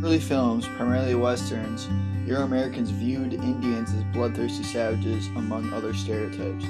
Early films, primarily westerns, Euro-Americans viewed Indians as bloodthirsty savages, among other stereotypes.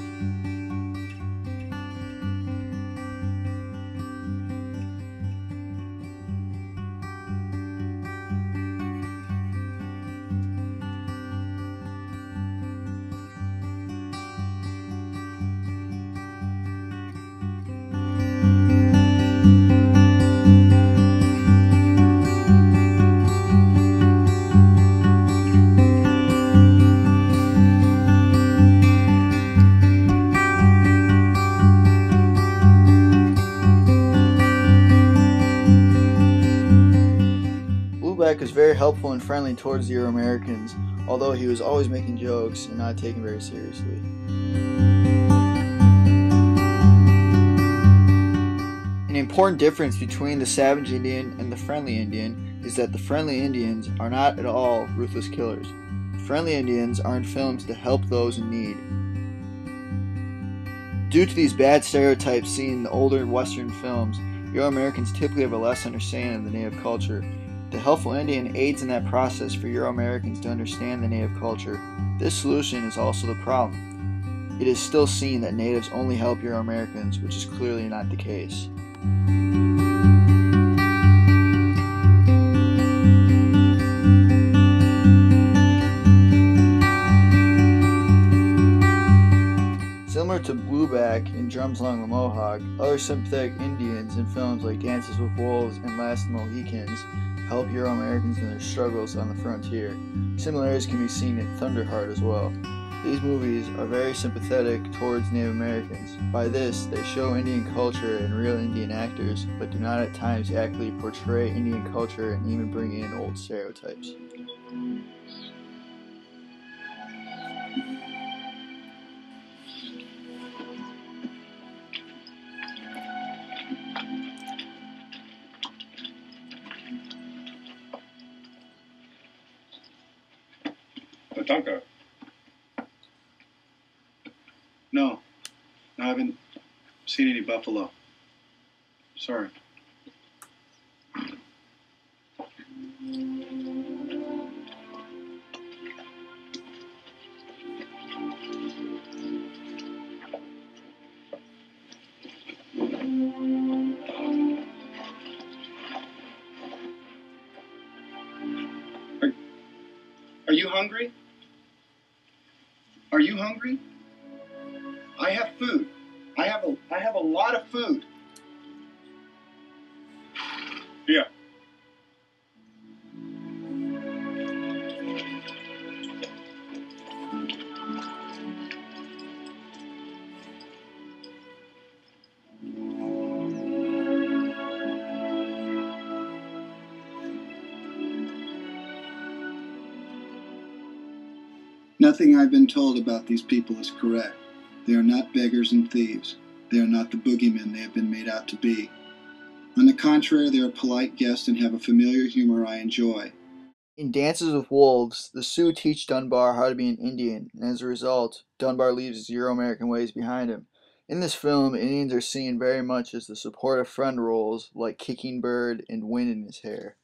Blueback was very helpful and friendly towards the Euro-Americans, although he was always making jokes and not taken very seriously. An important difference between the savage Indian and the friendly Indian is that the friendly Indians are not at all ruthless killers. Friendly Indians are in films to help those in need. Due to these bad stereotypes seen in the older Western films, Euro-Americans typically have a less understanding of the native culture. The helpful Indian aids in that process for Euro-Americans to understand the native culture. This solution is also the problem. It is still seen that natives only help Euro-Americans, which is clearly not the case. Similar to Blueback in Drums Along the Mohawk, other sympathetic Indians in films like Dances with Wolves and Last of the Mohicans help Euro-Americans in their struggles on the frontier. Similarities can be seen in Thunderheart as well. These movies are very sympathetic towards Native Americans. By this, they show Indian culture and real Indian actors, but do not at times accurately portray Indian culture and even bring in old stereotypes. Tatanka. No, I haven't seen any buffalo. Sorry. Are you hungry? Are you hungry? I have food. I have a lot of food. Yeah. Nothing I've been told about these people is correct. They are not beggars and thieves. They are not the boogeymen they have been made out to be. On the contrary, they are polite guests and have a familiar humor I enjoy. In Dances with Wolves, the Sioux teach Dunbar how to be an Indian, and as a result, Dunbar leaves his Euro-American ways behind him. In this film, Indians are seen very much as the supportive friend roles, like Kicking Bird and Wind in His Hair.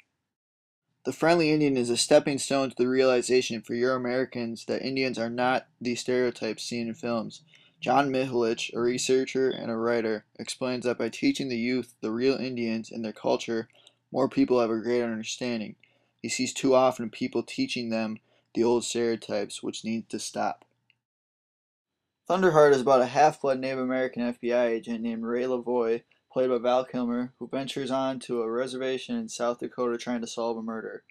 The friendly Indian is a stepping stone to the realization for Euro-Americans that Indians are not the stereotypes seen in films. John Mihelich, a researcher and a writer, explains that by teaching the youth the real Indians and their culture, more people have a greater understanding. He sees too often people teaching them the old stereotypes, which need to stop. Thunderheart is about a half-blood Native American FBI agent named Ray Lavoie, played by Val Kilmer, who ventures on to a reservation in South Dakota trying to solve a murder.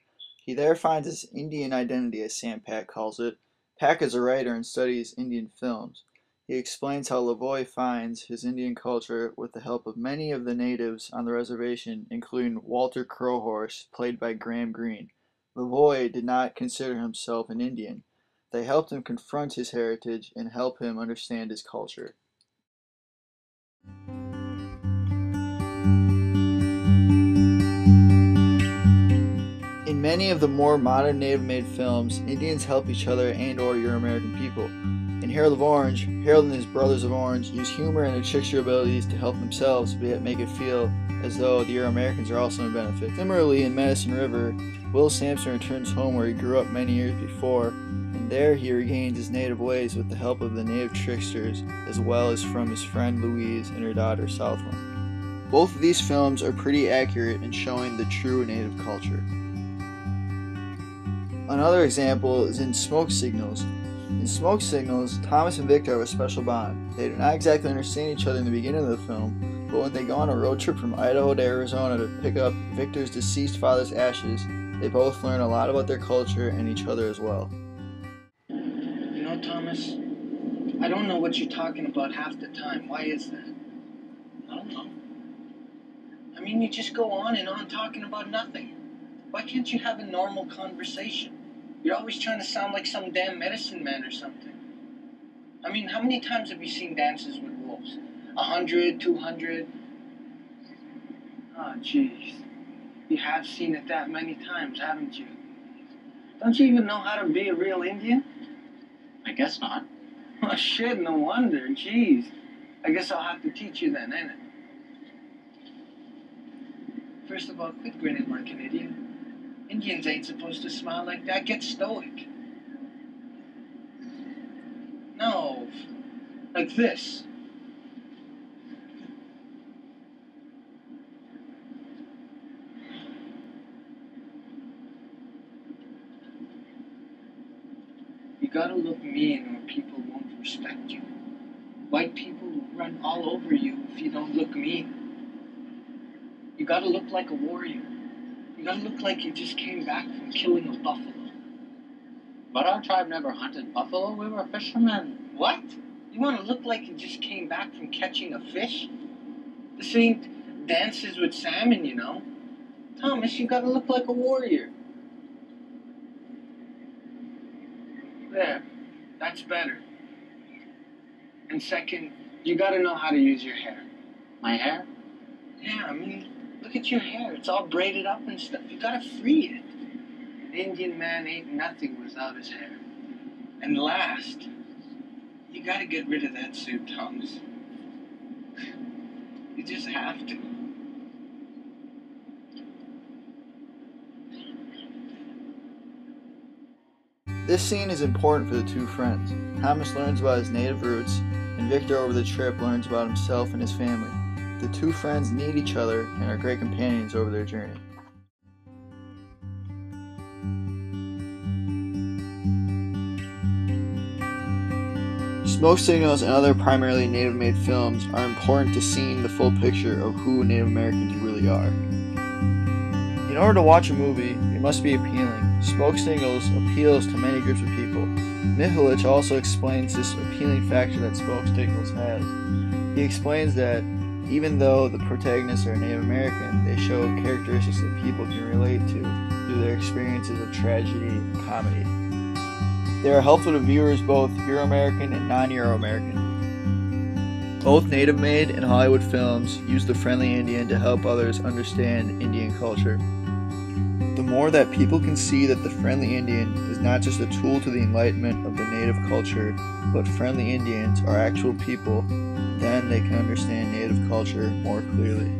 He there finds his Indian identity, as Sam Pack calls it. Pack is a writer and studies Indian films. He explains how Lavoie finds his Indian culture with the help of many of the natives on the reservation, including Walter Crowhorse, played by Graham Greene. Lavoie did not consider himself an Indian. They helped him confront his heritage and help him understand his culture. In many of the more modern native-made films, Indians help each other and or Euro-American people. In Harold of Orange, Harold and his brothers of Orange use humor and their trickster abilities to help themselves, but yet make it feel as though the Euro-Americans are also in benefit. Similarly, in Medicine River, Will Sampson returns home where he grew up many years before, and there he regains his native ways with the help of the native tricksters, as well as from his friend Louise and her daughter Southwind. Both of these films are pretty accurate in showing the true native culture. Another example is in Smoke Signals. In Smoke Signals, Thomas and Victor have a special bond. They do not exactly understand each other in the beginning of the film, but when they go on a road trip from Idaho to Arizona to pick up Victor's deceased father's ashes, they both learn a lot about their culture and each other as well. You know, Thomas, I don't know what you're talking about half the time. Why is that? I don't know. I mean, you just go on and on talking about nothing. Why can't you have a normal conversation? You're always trying to sound like some damn medicine man or something. I mean, how many times have you seen Dances with Wolves? 100, 200? Oh, jeez. You have seen it that many times, haven't you? Don't you even know how to be a real Indian? I guess not. Oh, shit, no wonder. Jeez. I guess I'll have to teach you then, ain't it? First of all, quit grinning like an idiot. Indians ain't supposed to smile like that. Get stoic. No. Like this. You gotta look mean or people won't respect you. White people will run all over you if you don't look mean. You gotta look like a warrior. You gotta look like you just came back from killing a buffalo. But our tribe never hunted buffalo. We were fishermen. What? You wanna look like you just came back from catching a fish? This ain't Dances with Salmon, you know. Thomas, you gotta look like a warrior. There. That's better. And second, you gotta know how to use your hair. My hair? Yeah, I mean, look at your hair. It's all braided up and stuff. You gotta free it. An Indian man ain't nothing without his hair. And last, you gotta get rid of that suit, Thomas. You just have to. This scene is important for the two friends. Thomas learns about his native roots, and Victor over the trip learns about himself and his family. The two friends need each other and are great companions over their journey. Smoke Signals and other primarily native-made films are important to seeing the full picture of who Native Americans really are. In order to watch a movie, it must be appealing. Smoke Signals appeals to many groups of people. Mihalik also explains this appealing factor that Smoke Signals has. He explains that even though the protagonists are Native American, they show characteristics that people can relate to through their experiences of tragedy and comedy. They are helpful to viewers both Euro-American and non-Euro-American. Both native-made and Hollywood films use the friendly Indian to help others understand Indian culture. The more that people can see that the friendly Indian is not just a tool to the enlightenment of the native culture, but friendly Indians are actual people, then they can understand native culture more clearly.